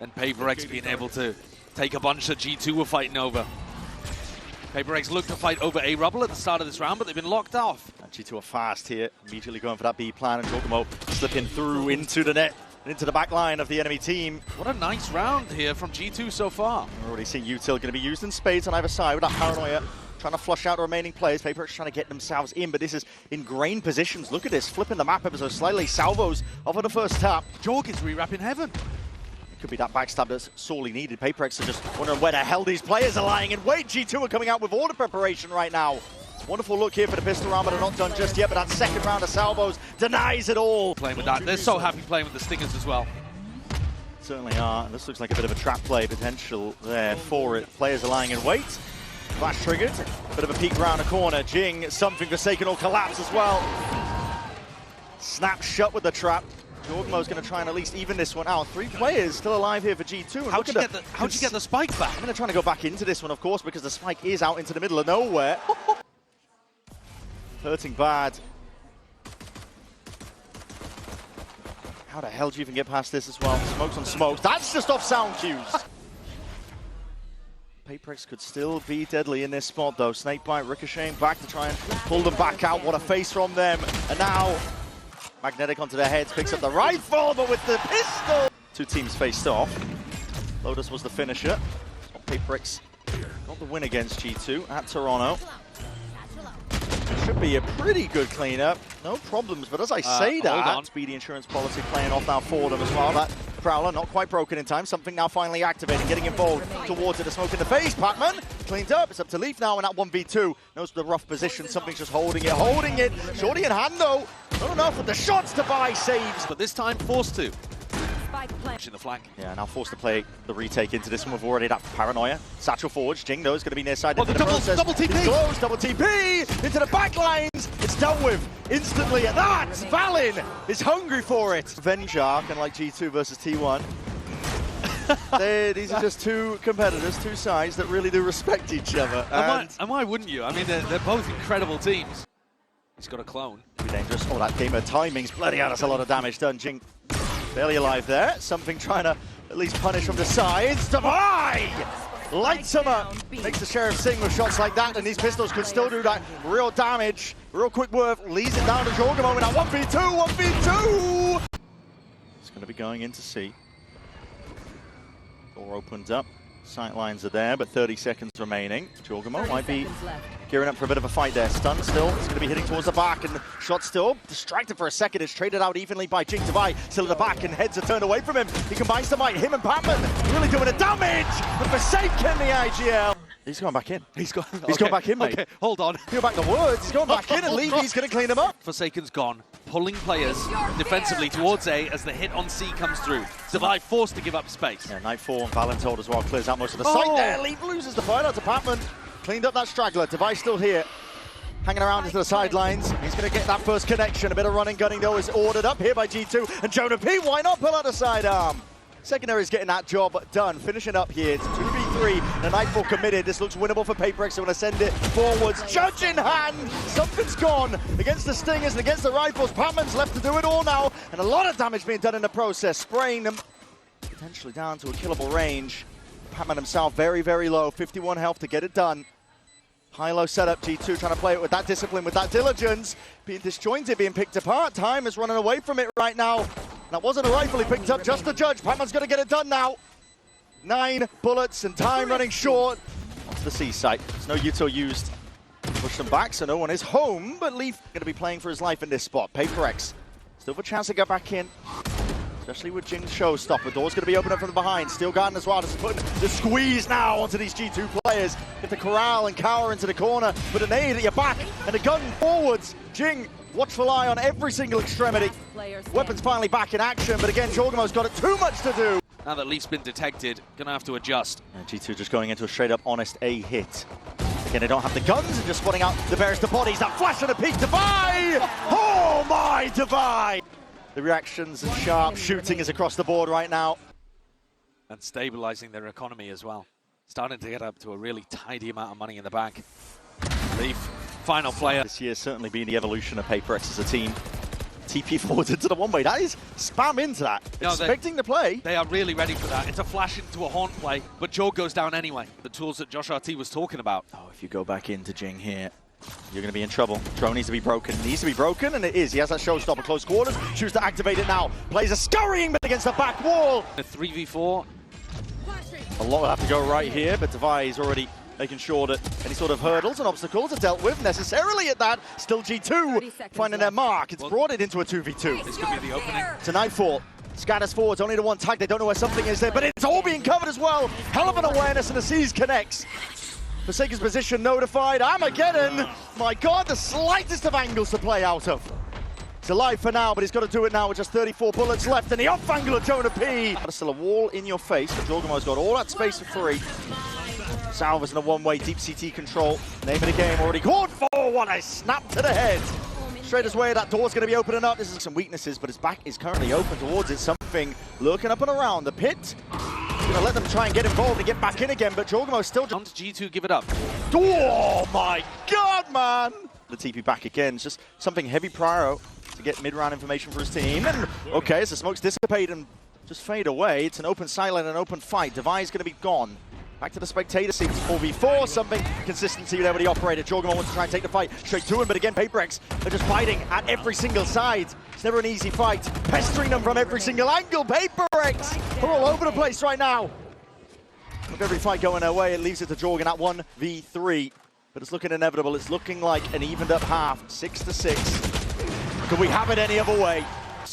and PRX being able to take a bunch that G2 were fighting over. PRX looked to fight over A Rubble at the start of this round, but they've been locked off. And G2 are fast here, immediately going for that B plan, and Giorgimo slipping through into the net, and into the back line of the enemy team. What a nice round here from G2 so far. We're already seeing Util going to be used in spades on either side with that paranoia, trying to flush out the remaining players. PRX trying to get themselves in, but this is ingrained positions. Look at this, flipping the map ever so slightly. Salvos off of the first tap. Jorg is re-wrapping heaven. Could be that backstab that's sorely needed. PRX are just wondering where the hell these players are lying in wait. G2 are coming out with order preparation right now. Wonderful look here for the pistol round, but they're not done just yet. But that second round of salvos denies it all. Playing with that. They're so happy playing with the Stingers as well. Certainly are. This looks like a bit of a trap play potential there for it. Players are lying in wait. Flash triggered. Bit of a peek around the corner. Jing, something Forsaken will collapse as well. Snap shut with the trap. Giorgimo's going to try and at least even this one out. 3 players still alive here for G2. How'd you get the spike back? I'm going to try to go back into this one, of course, because the spike is out into the middle of nowhere. Hurting bad. How the hell do you even get past this as well? Smokes on smokes. That's just off sound cues. PRX could still be deadly in this spot, though. Snakebite ricocheting back to try and pull them back out. What a face from them. And now Magnetic onto their heads, picks up the rifle, but with the pistol! 2 teams faced off. Lotus was the finisher. PRX got the win against G2 at Toronto. Should be a pretty good cleanup. No problems, but as I say that, speedy insurance policy playing off now for them as well. That Prowler not quite broken in time. Something now finally activating, getting involved towards it. The smoke in the face. Pacman cleaned up. It's up to Leaf now in that 1v2. Knows the rough position. Something's just holding it. Shorty in hand though. Not enough with the shots to buy saves. But this time forced to. In the flank. Yeah, now forced to play the retake into this one. We've already that paranoia. Satchel forwards. Jing though is going to be near side into the process. Double TP! He's close, double TP! Into the back lines! It's dealt with instantly, and that's Valin is hungry for it. Revenge arc, and like G2 versus T1. These are just 2 competitors, 2 sides that really do respect each other. And why wouldn't you? I mean, they're both incredible teams. He's got a clone. Be dangerous. Oh, that gamer timing's bloody hell, that's a lot of damage done. Jing barely alive there. Something trying to at least punish from the sides. Divide! Lights him up. Makes the Sheriff sing with shots like that, and these pistols could still do that real damage. Real quick work. Leads it down to Giorgimo in that 1v2. It's going to be going in to C. Door opens up. Sight lines are there, but 30 seconds remaining. Giorgimo might be gearing up for a bit of a fight there. Stun still. It's going to be hitting towards the back, and the shot still distracted for a second. It's traded out evenly by Jing Divide. Still at the back, and heads are turned away from him. He combines the might. Him and Pacman really doing the damage. But Forsaken the IGL. He's going back in. He's going back in, mate. Okay, hold on. Go back the words. He's going back in, and Levy's going to clean him up. Forsaken's gone, pulling players defensively towards A as the hit on C comes through. Divide forced to give up space. Yeah, Nightfall and Valentold as well clears out most of the site there. Levy loses the fight out to Pacman. Cleaned up that straggler. Divide still here. Hanging around into the sidelines. He's going to get that first connection. A bit of running gunning though is ordered up here by G2. And Jonah P, why not pull out the sidearm? Secondary's getting that job done. Finishing up here. It's 2v3. The Nightfall committed. This looks winnable for PRX. They're going to send it forwards. Judge in hand. Something's gone against the Stingers and against the Rifles. Pacman's left to do it all now. And a lot of damage being done in the process. Spraying them potentially down to a killable range. Pacman himself very, very low. 51 health to get it done. High-low setup. G2 trying to play it with that discipline, with that diligence. Being disjointed, being picked apart. Time is running away from it right now. That wasn't a rifle he picked up, just the Judge. Pacman's going to get it done now. 9 bullets and time running short. Onto the C site. There's no Util used. Push them back, so no one is home. But Leaf going to be playing for his life in this spot. PRX still have a chance to get back in. Especially with Jing's showstopper. Door's going to be open up from the behind. Steel Garden as well. Just putting the squeeze now onto these G2 players. Get the corral and cower into the corner. With a nade at your back and a gun forwards. Jing, watchful eye on every single extremity. Weapons finally back in action, but again, Giorgimo's got it too much to do. Now that Leaf's been detected, gonna have to adjust. And G2 just going into a straight up honest A hit. Again, they don't have the guns and just spotting out the barriers to bodies. That flash and a peek, Divide! Oh my, Divide! The reactions and sharp shooting is across the board right now. And stabilizing their economy as well. Starting to get up to a really tidy amount of money in the bank. Leaf, final player. This year's certainly been the evolution of PRX as a team. TP forwards into the one-way. That is spam into that. No, expecting the play. They are really ready for that. It's a flash into a haunt play, but Joe goes down anyway. The tools that Josh RT was talking about. Oh, if you go back into Jing here, you're going to be in trouble. Drone needs to be broken. Needs to be broken, and it is. He has that showstopper close quarters. Chooses to activate it now. Plays a scurrying bit against the back wall. A 3v4. A lot will have to go right here, but Devi is already making sure that any sort of hurdles and obstacles are dealt with necessarily at that. Still G2 finding their mark. It's brought it into a 2v2. This could be the opening. To Nightfall. Scatters forwards, only the one tag. They don't know where something is there, but it's all being covered as well. Hell of an awareness, and the Seas connects. Forsaken's position notified. Armageddon. My God, the slightest of angles to play out of. He's alive for now, but he's got to do it now with just 34 bullets left, and the off angle of Jonah P. There's still a wall in your face, but Jorgamo's got all that space for free. Salvas in a one-way, deep CT control. Name of the game already called for. What a snap to the head. Straight his way, that door's going to be opening up. This is some weaknesses, but his back is currently open towards it. Something lurking up and around. The pit. Going to let them try and get involved and get back in again, but Jorgamo's still... Down to G2, give it up. Oh my God, man! The TP back again. It's just something heavy prior to get mid-round information for his team. And okay, as the smokes dissipate and just fade away, it's an open silent and open fight. Devi's going to be gone. Back to the spectator seats, 4v4, something consistency there with the operator. Jorgamo wants to try and take the fight straight to him, but again, PRX are just fighting at every single side. It's never an easy fight, pestering them from every single angle. PRX are all over the place right now. With every fight going their way, it leaves it to Jorgen at 1v3, but it's looking inevitable. It's looking like an evened up half, 6-6. Could we have it any other way?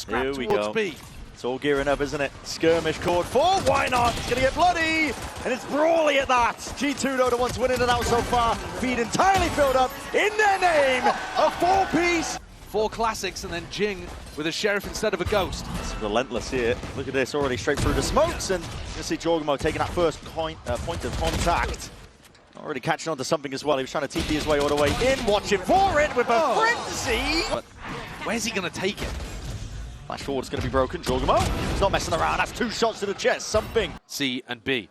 Here we go. B. It's all gearing up, isn't it? Skirmish called for. Why not? It's going to get bloody. And it's brawly at that. G2, though, the ones winning it out so far. Feed entirely filled up in their name. A four-piece. 4 classics and then Jing with a sheriff instead of a ghost. It's relentless here. Look at this, already straight through the smokes. And you see Jorgamo taking that first point of contact. Already catching on to something as well. He was trying to TP his way all the way in. Watching for it with a frenzy. But where's he going to take it? Flash forward's going to be broken. Jorgamo, he's not messing around. That's 2 shots to the chest. Something. C and B.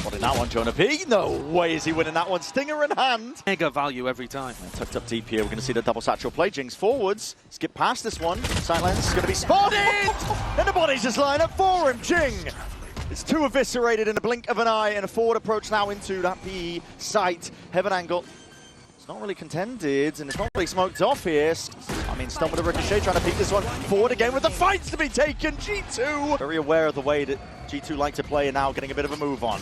Winning that one, Jonah P. No way is he winning that one. Stinger in hand. Mega value every time. And tucked up deep here. We're going to see the double satchel play. Jing's forwards. Skip past this one. Sightlens is going to be spotted. And the bodies just line up for him. Jing. It's 2 eviscerated in the blink of an eye. And a forward approach now into that PE site. Heaven angle. It's not really contended, and it's not really smoked off here. I mean, Stun with a ricochet, trying to peek this one forward again with the fights to be taken. G2 very aware of the way that G2 like to play, and now getting a bit of a move on.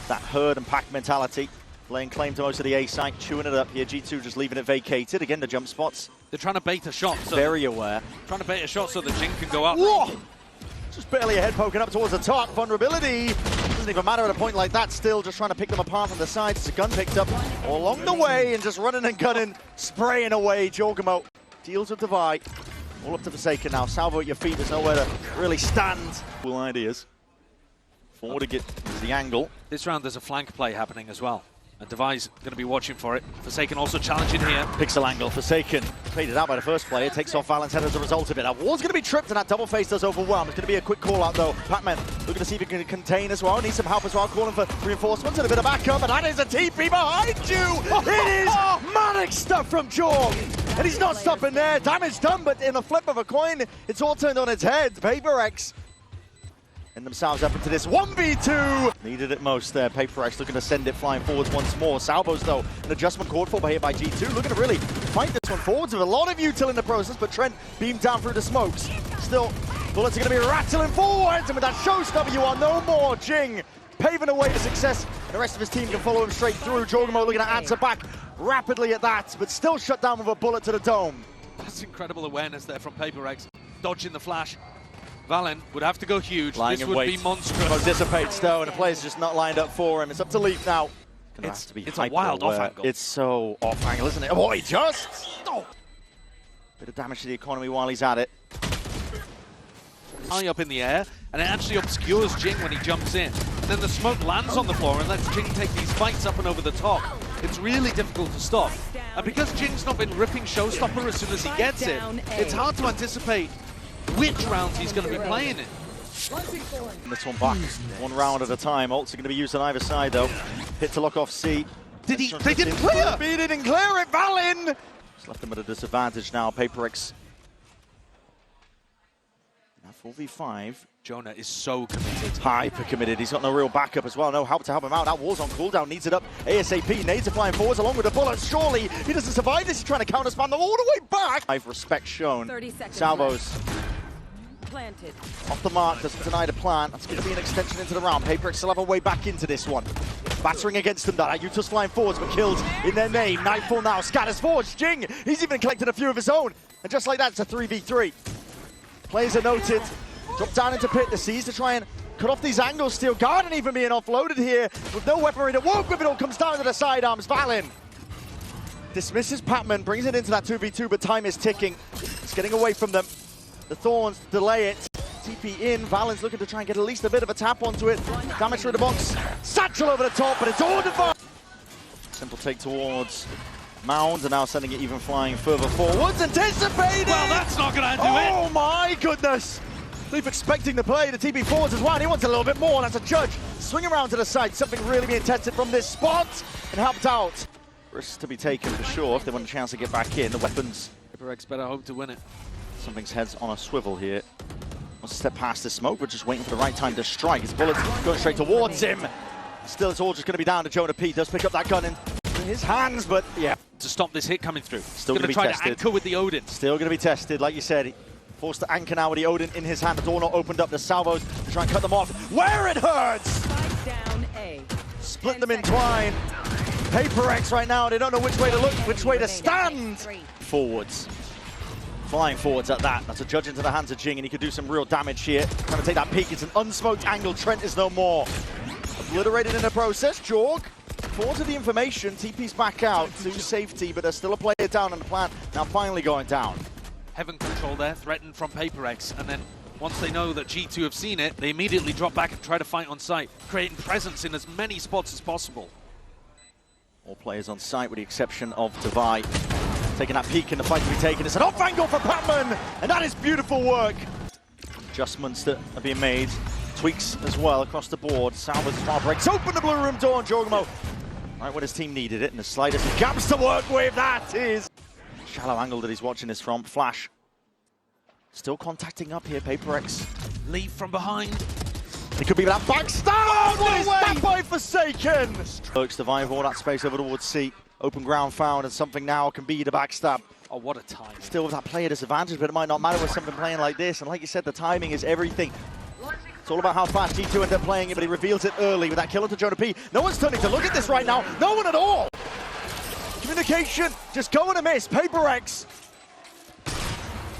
That herd and pack mentality, laying claim to most of the A site, chewing it up here. G2 just leaving it vacated. Again, the jump spots. They're trying to bait a shot. So very aware. Trying to bait a shot so that Jing can go up. Whoa! Just barely a head poking up towards the top. Vulnerability. Doesn't even matter at a point like that. Still just trying to pick them apart from the sides. It's a gun picked up all along the way and just running and gunning, spraying away. Jorgamo deals with Devi. All up to Forsaken now. Salvo at your feet. There's nowhere to really stand. Cool ideas. Forward to get the angle. This round there's a flank play happening as well. And Devi's going to be watching for it. Forsaken also challenging here. Pixel angle. Forsaken faded out by the first player. Takes off Valent's head as a result of it. That wall's going to be tripped and that double face does overwhelm. It's going to be a quick call out though. Pac-Man looking to see if he can contain as well. Needs some help as well. Calling for reinforcements and a bit of backup. And that is a TP behind you. It is manic stuff from Jorg. And he's not stopping there. Damage done, but in a flip of a coin, it's all turned on its head. PRX and themselves up into this 1v2. Needed it most there. PRX looking to send it flying forwards once more. Salvos, though, an adjustment called for here by G2. Looking to really fight this one forwards with a lot of util in the process, but Trent beamed down through the smokes. Still, bullets are going to be rattling forwards, and with that showstopper, you are no more. Jing paving the way to success, and the rest of his team can follow him straight through. Jorgamo looking to answer back rapidly at that, but still shut down with a bullet to the dome. That's incredible awareness there from PRX. Dodging the flash. Valen would have to go huge. Lying this in would wait. be monstrous. Smoke dissipates though, and the player's just not lined up for him. It's up to Leaf now. It's a wild off angle. It's so off angle, isn't it? Oh, he just... Oh. Bit of damage to the economy while he's at it. High up in the air, and it actually obscures Jing when he jumps in. And then the smoke lands on the floor and lets Jing take these fights up and over the top. It's really difficult to stop. And because Jing's not been ripping Showstopper as soon as he gets it, it's hard to anticipate which rounds he's going to be playing in. This one back, one round at a time. Ults are going to be used on either side though. Hit to lock off C. They didn't clear! He didn't clear it, Valen! It's left them at a disadvantage now. PRX. Now 4v5. Jonah is so committed. Hyper committed. He's got no real backup as well. No help to help him out. That wall's on cooldown. Needs it up ASAP. Nades are flying forwards along with the bullets. Surely he doesn't survive this. He's trying to counter spam them all the way back. Respect shown. 30 seconds Salvos. Planted. Off the mark. Doesn't deny the plant. That's going to be an extension into the round. PRX still have a way back into this one. Battering against them. That Ayuta's flying forwards but killed in their name. Nightfall now. Scatters forwards. Jing. He's even collected a few of his own. And just like that, it's a 3v3. Players are noted. Drop down into pit. The Seas to try and cut off these angles. Steel Garden even being offloaded here with no weaponry to work with. It all comes down to the sidearms. Valen dismisses Patman, brings it into that 2v2, but time is ticking. It's getting away from them. The Thorns delay it. TP in. Valen's looking to try and get at least a bit of a tap onto it. Damage through the box. Satchel over the top, but it's all defined. Simple take towards Mound, and now sending it even flying further forwards. Anticipating! Well, that's not going to do it. Oh my goodness! Leaf expecting the play, the TP forwards as well, and he wants a little bit more. That's a Judge. Swing around to the side, something really being tested from this spot, and helped out. Risks to be taken for sure if they want a chance to get back in. The weapons. PRX better hope to win it. Something's heads on a swivel here. Wants to step past the smoke, but just waiting for the right time to strike. His bullets going straight towards him. Still, it's all just going to be down to Jonah P. Does pick up that gun in his hands, but yeah. To stop this hit coming through. Still going to be try tested. to anchor with the Odin. Still going to be tested, like you said. Forced to anchor now with the Odin in his hand. The door not opened up. The salvos to try and cut them off. Where it hurts! Spike down A. Split them in twine. PRX right now, they don't know which way to look, which way to stand. Forwards. Flying forwards at that. That's a Judge into the hands of Jing, and he could do some real damage here. Trying to take that peek. It's an unsmoked angle. Trent is no more. Obliterated in the process. Jorg forward to the information. TP's back out to safety, but there's still a player down on the plant. Now finally going down. Heaven control there, threatened from PRX, and then once they know that G2 have seen it, they immediately drop back and try to fight on site, creating presence in as many spots as possible. All players on site with the exception of Devi. Taking that peek in the fight to be taken. It's an off angle for Patman, and that is beautiful work. Adjustments that are being made. Tweaks as well across the board. Salvas far breaks open the blue room door, and Jorgamo right when his team needed it, and the slightest of gaps to work with. That is shallow angle that he's watching this from. Flash still contacting up here. PRX Leave from behind. It could be that backstab. Oh, what is that by Forsaken? Looks to Vive all that space over towards C. Open ground found, and something now can be the backstab. Oh, what a time. Still with that player disadvantage, but it might not matter with something playing like this. And like you said, the timing is everything. It's all about how fast G2 end up playing it, but he reveals it early with that kill to Jonah P. No one's turning to look at this right now. No one at all. Communication just going to miss. PRX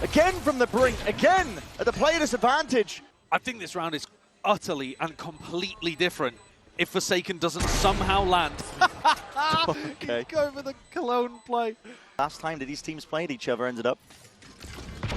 again from the brink, again at the player disadvantage. I think this round is utterly and completely different if Forsaken doesn't somehow land. Okay. Go for the Cologne play. Last time that these teams played each other ended up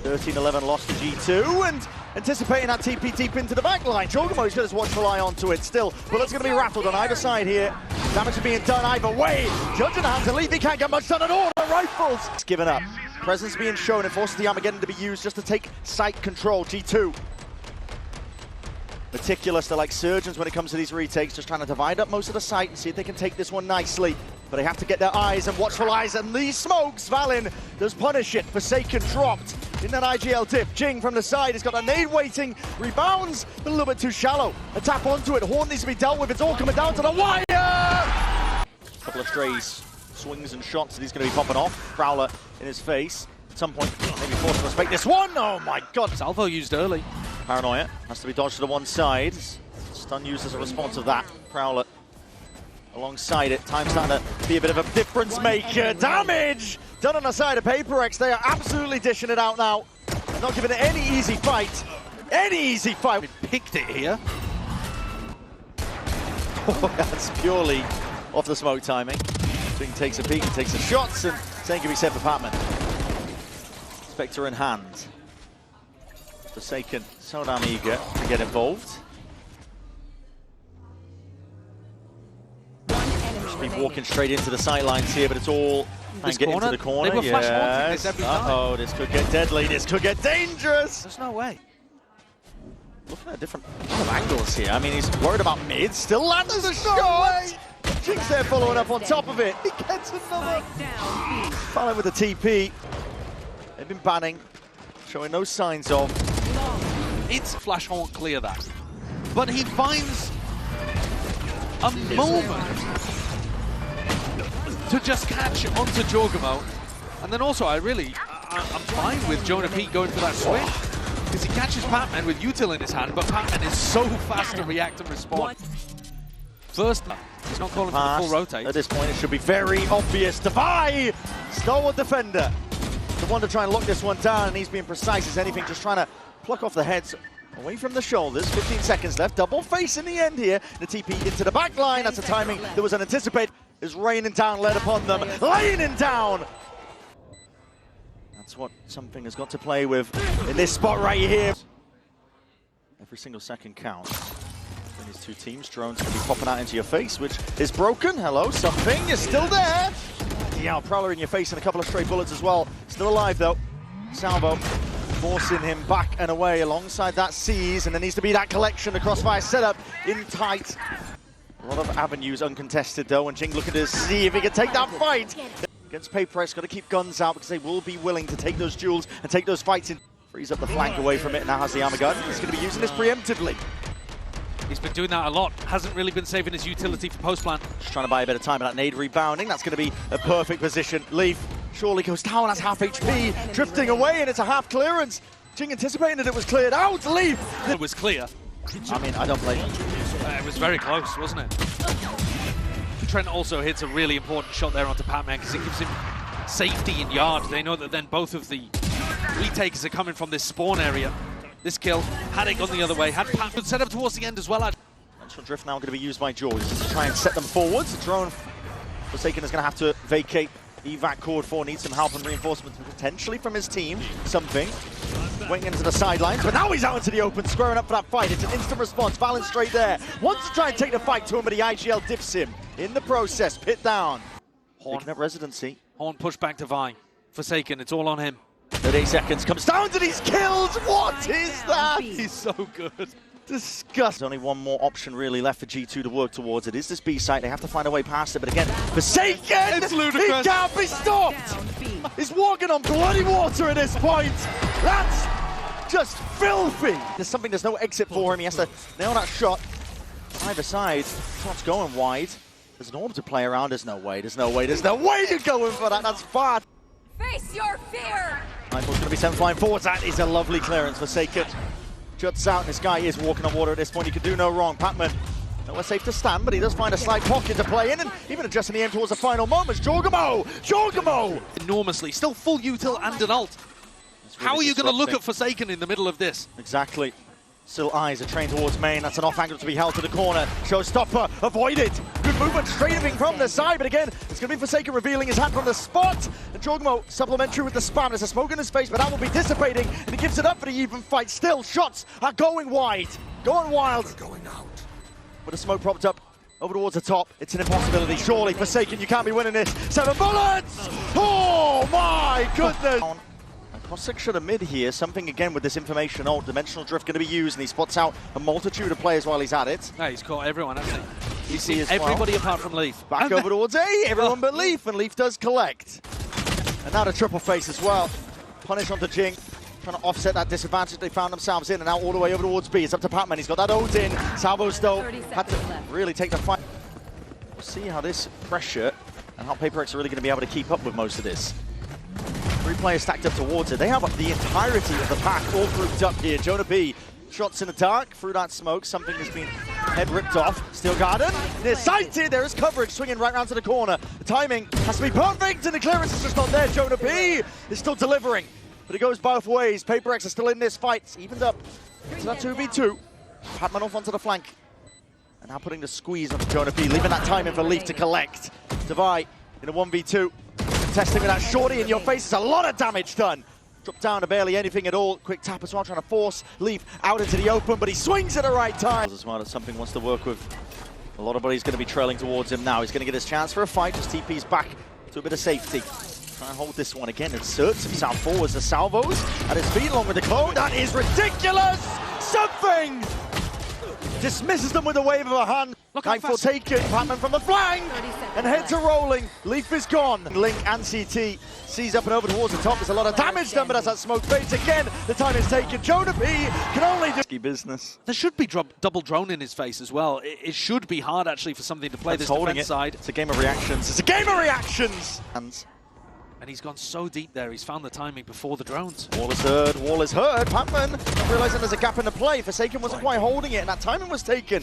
13-11 lost to G2, and anticipating that TP deep into the back line. Jorgamo's got his watchful eye onto it still. Bullets going to be rattled on either side here. Damage is being done either way. Judge in the hands of Leaf, he can't get much done at all. The rifles. It's given up. Presence being shown and forces the Armageddon to be used just to take site control. G2 meticulous. They're like surgeons when it comes to these retakes, just trying to divide up most of the site and see if they can take this one nicely. But they have to get their eyes and watchful eyes, and these smokes, Valen does punish it. Forsaken dropped in that IGL dip. Jing from the side has got a nade waiting, rebounds, but a little bit too shallow. A tap onto it, Horn needs to be dealt with, it's all coming down to the wire! Couple of strays, swings and shots that he's going to be popping off. Prowler in his face. At some point, maybe forced to respect this one. Oh my god! Salvo used early. Paranoia has to be dodged to the one side. Stun used as a response of that. Prowler alongside it. Time starting to be a bit of a difference maker. Damage done on the side of PRX. They are absolutely dishing it out now. They're not giving it any easy fight. Any easy fight. We picked it here. Oh, that's purely off the smoke timing. Jing takes a peek and takes the shots, and same can be said for Patman. Spectre in hand. Forsaken so damn eager to get involved. Should be walking straight into the sidelines here, but it's all and get into the corner. They were flash haunting this every time. Uh-oh, this could get deadly. This could get dangerous. There's no way. Looking at different angles here. I mean, he's worried about mid. Still lands a shot. Jing's there following up on top of it. He gets another. Down B. Following with the TP. They've been banning, showing no signs of. It's Flash won't clear that. But he finds a moment to just catch onto Jorgamo. And then also, I'm fine with Jonah P going for that swing. Because he catches Patman with Util in his hand, but Patman is so fast to react and respond. First, he's not calling for the full rotate. At this point, it should be very obvious. Devi, stalwart defender. The one to try and lock this one down, and he's being precise as anything, just trying to pluck off the heads away from the shoulders. 15 seconds left. Double face in the end here. The TP into the back line. That's a timing that was unanticipated. Is raining down lead upon them. Raining down. That's what something has got to play with in this spot right here. Every single second counts. And these two teams, drones going to be popping out into your face, which is broken. Hello, something is still there. Yeah, Prowler in your face and a couple of stray bullets as well. Still alive though. Salvo forcing him back and away alongside that seize, and there needs to be that collection. The crossfire setup in tight. A lot of avenues uncontested though, and Jing looking to see if he can take that fight. Against PRX, got to keep guns out because they will be willing to take those duels and take those fights in. Frees up the flank away from it, now has the armor gun. He's going to be using this preemptively. He's been doing that a lot. Hasn't really been saving his utility for post-plan. Just trying to buy a bit of time with that nade rebounding. That's going to be a perfect position. Leaf surely goes down, that's half HP. Drifting away, and it's a half clearance. Jing anticipating that it was cleared out. Leaf! It was clear. I mean, I don't blame him. It was very close, wasn't it? Trent also hits a really important shot there onto Patman because it gives him safety in yard. They know that then both of the retakers are coming from this spawn area. This kill, had it gone the other way, had Patman set up towards the end as well. Dimensional drift now going to be used by George to try and set them forwards. The drone Forsaken is going to have to vacate. Evac Cord 4 needs some help and reinforcements potentially from his team. Something. Waiting into the sidelines, but now he's out into the open, squaring up for that fight. It's an instant response. Valorant straight there. Wants to try and take the fight to him, but the IGL diffs him. In the process, pit down. Horn. Picking up residency. Horn push back to Vi. Forsaken, it's all on him. 38 seconds, comes down to these kills. What is that? He's so good. Disgust. There's only one more option really left for G2 to work towards. It is this B site. They have to find a way past it, but again, Forsaken! It's ludicrous. He can't be stopped! He's walking on bloody water at this point. That's just filthy. There's no exit for him. He has to nail that shot. Either side, shot's going wide. There's an orb to play around. There's no way you're going for that. That's bad. Face your fear! Michael's going to be sent flying forwards. That is a lovely clearance. Forsaken juts out. This guy is walking on water at this point. He can do no wrong. Patman, nowhere safe to stand, but he does find a slight pocket to play in, and even adjusting the aim towards the final moments. Jorgamo! Enormously. Still full util and an ult. Really how are you going to look disrupting. at Forsaken in the middle of this? Exactly. Still eyes are trained towards main. That's an off angle to be held to the corner. Showstopper, avoid it. Good movement, strafing from the side, but again, it's going to be Forsaken revealing his hand from the spot. And Jorgamo supplementary with the spam. There's a smoke in his face, but that will be dissipating, and he gives it up for the even fight. Still, shots are going wide. Going wild. Going out. With the smoke propped up over towards the top, it's an impossibility. Surely, Forsaken, you can't be winning this. 7 bullets! Oh my goodness! Cross-section of mid here, something again with this information. Dimensional drift going to be used, and he spots out a multitude of players while he's at it. No, he's caught everyone, hasn't he? He's seen seen everybody apart from Leaf. Back over towards A, everyone but Leaf, and Leaf does collect. And now the triple face as well. Punish onto Jing, trying to offset that disadvantage they found themselves in, and now all the way over towards B. It's up to Patman, he's got that ult in. Salvo's though had to really take the fight. We'll see how this pressure and how PRX are really going to be able to keep up with most of this. 3 players stacked up towards it. They have the entirety of the pack all grouped up here. Jonah B, shots in the dark, through that smoke. Something has been head ripped off. Steel Garden, they're sighted. There is coverage, swinging right round to the corner. The timing has to be perfect, and the clearance is just not there. Jonah B is still delivering, but it goes both ways. PRX are still in this fight. It's evened up to that 2v2. Patman off onto the flank. And now putting the squeeze onto Jonah B, leaving that time in for Leaf to collect. Devi in a 1v2. Testing with that shorty in your face, it's a lot of damage done. Drop down to barely anything at all. Quick tap as well, trying to force Leaf out into the open, but he swings at the right time. As well as something wants to work with. A lot of bodies going to be trailing towards him now. He's going to get his chance for a fight, just TP's back to a bit of safety. Try and hold this one again, inserts himself forwards. The salvos at his feet along with the clone. That is ridiculous! Something dismisses them with a wave of a hand. Look how Nightfall fast. taken, Patman from the flank, and heads are rolling. Leaf is gone. Link and CT sees up and over towards the top. There's a lot of damage done, but as that smoke fades again, the time is taken. Jonah P can only do risky business. There should be double drone in his face as well. It should be hard actually for something to play this Holding defense it. side. It's a game of reactions. It's a game of reactions. And he's gone so deep there. He's found the timing before the drones. Wall is heard, wall is heard. Patman realizing there's a gap in the play. Forsaken wasn't quite holding it, and that timing was taken.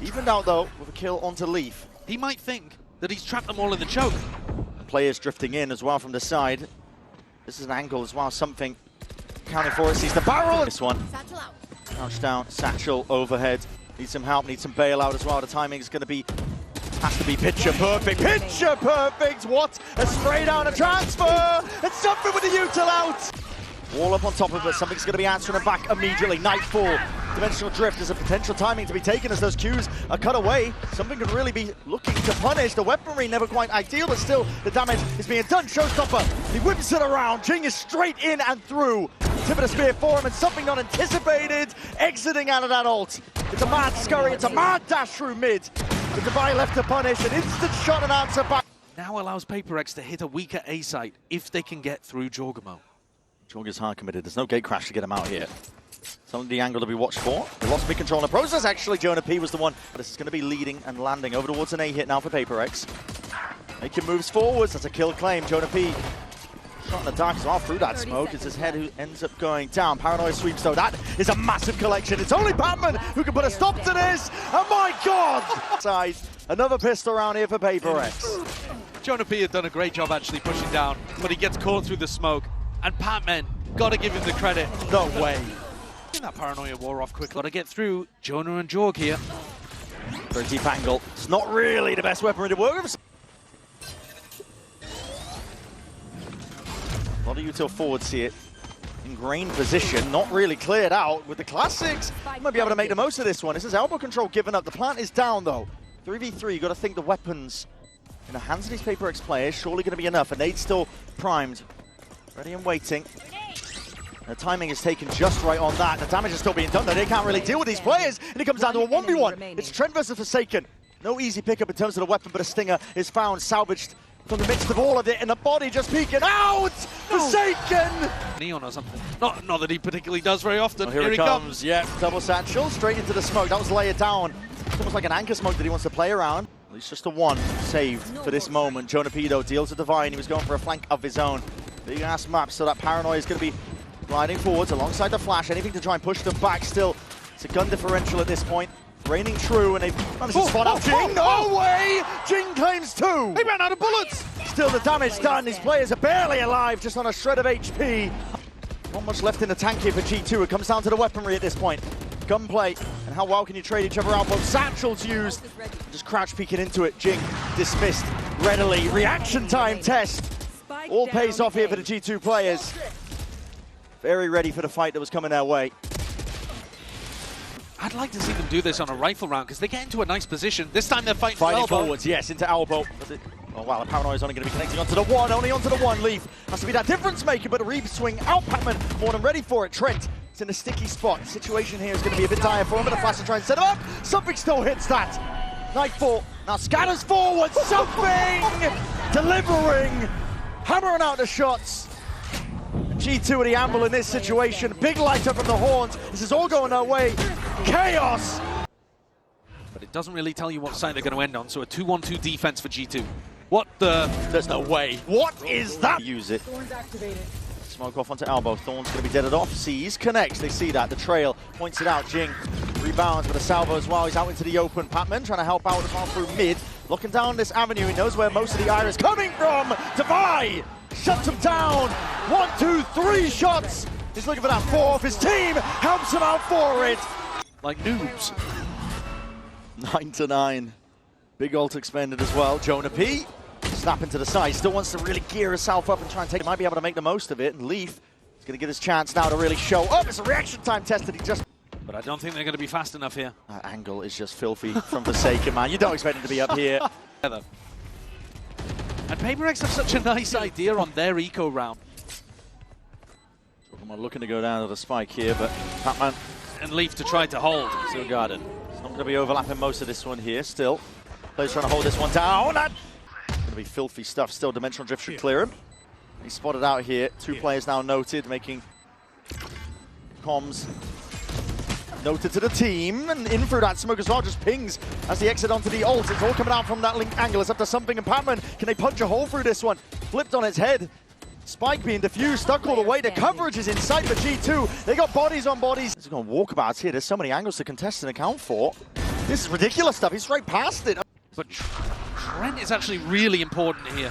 Evened out though with a kill onto Leaf. He might think that he's trapped them all in the choke. Players drifting in as well from the side. This is an angle as well, something counting for it. Sees the barrel. This one. Crouch down, Satchel overhead. Needs some help, needs some bailout as well. The timing is going to be, has to be picture perfect. Picture perfect! What? A spray down, a transfer! And something with the util out! Wall up on top of it. Something's going to be answering it back immediately. Nightfall. Dimensional drift is a potential timing to be taken as those Qs are cut away. Something could really be looking to punish. The weaponry never quite ideal, but still the damage is being done. Showstopper, he whips it around. Jing is straight in and through. Tip of the spear for him, and something not anticipated. Exiting out of that ult. It's a mad scurry, it's a mad dash through mid. With Devi left to punish, an instant shot and answer back. Now allows PRX to hit a weaker A site if they can get through Jorgamo. Jorg is hard committed. There's no gate crash to get him out here. Something the angle to be watched for. They lost mid control in the process. Actually, Jonah P was the one. But this is going to be leading and landing over towards an A hit now for PRX. Making moves forwards. That's a kill claim. Jonah P shot in the dark as well through that smoke. It's his head who ends up going down. Paranoia sweeps though. That is a massive collection. It's only Patman who can put a stop to this. Oh my God! Side. Another pistol round here for PRX. Jonah P had done a great job actually pushing down, but he gets caught through the smoke. And Patman, gotta give him the credit. No way. That paranoia wore off quickly. Gotta get through Jonah and Jorg here. Very deep angle. It's not really the best weaponry to work with. A lot of util forwards here. Ingrained position, not really cleared out. With the classics, might be able to make the most of this one. This is elbow control given up. The plant is down though. 3v3, you gotta think the weapons in the hands of these PRX players surely gonna be enough. And they'd still primed. Ready and waiting. The timing is taken just right on that. The damage is still being done though. They can't really deal with these players. And it comes down to a 1v1. It's Trent versus Forsaken. No easy pickup in terms of the weapon, but a stinger is found, salvaged from the midst of all of it, and the body just peeking out! Forsaken! Neon or something. Not that he particularly does very often. Oh, here he comes. Yeah, double satchel, straight into the smoke. That was layered down. It's almost like an anchor smoke that he wants to play around. At least just a one saved for this moment. Jonah Pedo deals with Divine. He was going for a flank of his own. Big ass map, so that paranoia is going to be gliding forwards alongside the flash. Anything to try and push them back still. It's a gun differential at this point. Raining true, and they've managed to spot out Jing. No way! Jing claims two! He ran out of bullets! Still the damage done. These players are barely alive, just on a shred of HP. Not much left in the tank here for G2. It comes down to the weaponry at this point. Gunplay, and how well can you trade each other out? Both satchels used. Just crouch peeking into it. Jing dismissed readily. Reaction time test. All pays off here for the G2 players. Very ready for the fight that was coming their way. I'd like to see them do this on a rifle round because they get into a nice position. This time they're fighting elbow. Forwards, yes, into elbow. Oh wow, the paranoia is only going to be connecting onto the one, only onto the one. Leaf has to be that difference maker, but a Reeve swing out. Patman more than ready for it. Trent, it's in a sticky spot. The situation here is going to be a bit dire for him, but a flash to try and set him up. Something still hits that. Nightfall now scatters forward. Something delivering, hammering out the shots. G2 at the amble in this situation. Big light up from the horns. This is all going our way. Chaos! But it doesn't really tell you what side they're going to end on, so a 2-1-2 defense for G2. What the? There's no way. What is that? Use it. Thorns activated. Smoke off onto elbow. Thorn's going to be deaded off. Sees, connects. They see that. The trail points it out. Jing rebounds with a salvo as well. He's out into the open. Patman trying to help out as well through mid. Looking down this avenue. He knows where most of the ire is coming from. Devi shuts him down. 1, 2, 3 shots. He's looking for that fourth. His team helps him out for it. Like noobs. 9-9. Big ult expended as well. Jonah P. Snapping to the side. Still wants to really gear herself up and try and take it. Might be able to make the most of it. And Leaf is going to get his chance now to really show up. It's a reaction time test that he just... But I don't think they're going to be fast enough here. That angle is just filthy from Forsaken, man. You don't expect him to be up here. And PRX have such a nice idea on their eco round. I'm looking to go down to the spike here, but Patman and Leaf to try to hold. still guarded. Not going to be overlapping most of this one here still. Players trying to hold this one down. And going to be filthy stuff still. Dimensional Drift should clear him. He's spotted out here. Two players now noted, making comms noted to the team. And in through that smoke as well, just pings as they exit onto the ult. It's all coming out from that link angle. It's up to something and Patman. Can they punch a hole through this one? Flipped on its head. Spike being diffused, stuck all the way. The coverage is inside for G2. They got bodies on bodies. There's going walkabouts here. There's so many angles to contest and account for. This is ridiculous stuff. He's straight past it. But Trent is actually really important here.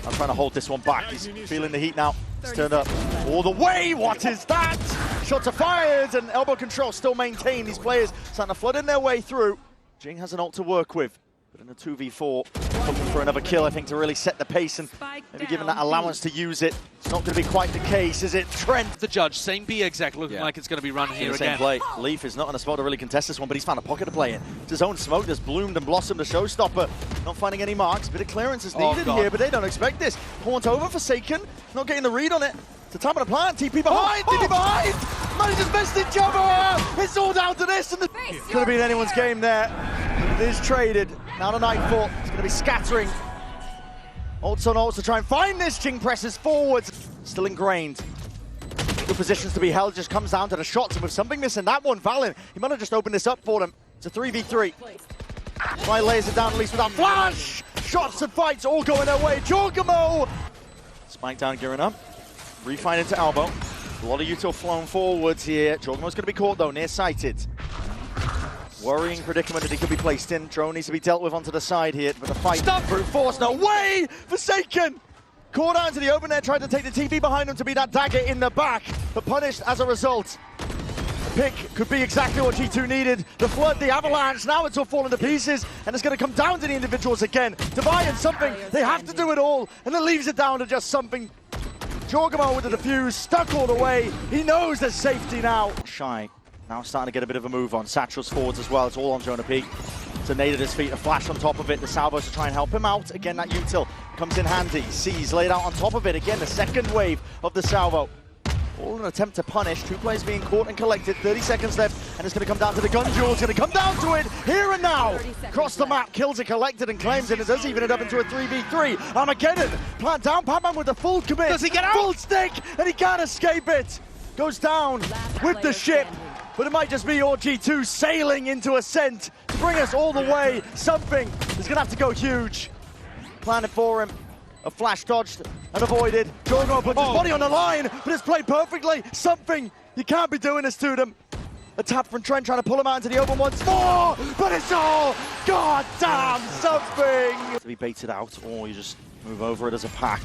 I'm trying to hold this one back. He's feeling the heat now. It's turned up all the way. What is that? Shots are fired and elbow control still maintained. These players starting to flood in their way through. Jing has an ult to work with. But in a 2v4, looking for another kill, I think, to really set the pace and maybe given that allowance to use it. It's not going to be quite the case, is it? Trent. The judge, same B exec, looking like it's going to be run here Same again. play. Leaf is not in a spot to really contest this one, but he's found a pocket to play in. It's his own smoke that's bloomed and blossomed, a showstopper. Not finding any marks. A bit of clearance is needed here, but they don't expect this. Haunt over, Forsaken. Not getting the read on it. It's a time of the plant. TP behind. TP behind. Manager's best each other. It's all down to this. And could have been anyone's game there. It is traded. Now to Nightfall. It's going to be scattering. Ults on ults to try and find this. Jing presses forwards. Still ingrained. Good positions to be held. Just comes down to the shots. And with something missing that one, Valen, he might have just opened this up for them. It's a 3v3. Try lays it down at least without flash. Shots and fights all going their way. Jorgamo. Spike down, gearing up. Refine into elbow. A lot of util flown forwards here. Jorgamo's going to be caught though, near-sighted. Worrying predicament that he could be placed in. Drone needs to be dealt with onto the side here, but the fight brute force. No way! Forsaken! Caught out into the open there, tried to take the TP behind him to be that dagger in the back, but punished as a result. The pick could be exactly what G2 needed. The flood, the avalanche, now it's all falling to pieces, and it's going to come down to the individuals again. Divide and something, they have to do it all, and it leaves it down to just something. Jorgamo with the defuse, stuck all the way. He knows there's safety now. Shy. Now starting to get a bit of a move on. Satchel's forwards as well. It's all on Jonah P. It's a nade at his feet, a flash on top of it. The salvos to try and help him out. Again, that util comes in handy. Sees laid out on top of it. Again, the second wave of the salvo. All an attempt to punish. Two players being caught and collected. 30 seconds left, and it's going to come down to the gun duel. It's going to come down to it here and now. Across the map, kills it, collected, and claims it. It does even it up into a 3v3. Armageddon, plant down. Patman with the full commit. Does he get out? Full stick, and he can't escape it. Goes down with the ship. But it might just be your G2 sailing into ascent to bring us all the way. Something is going to have to go huge. Planted for him. A flash dodged and avoided. Jorgamo puts his body on the line, but it's played perfectly. Something. You can't be doing this to them. A tap from Trent trying to pull him out into the open once more. But it's all goddamn something. To be baited out, or you just move over it as a pack.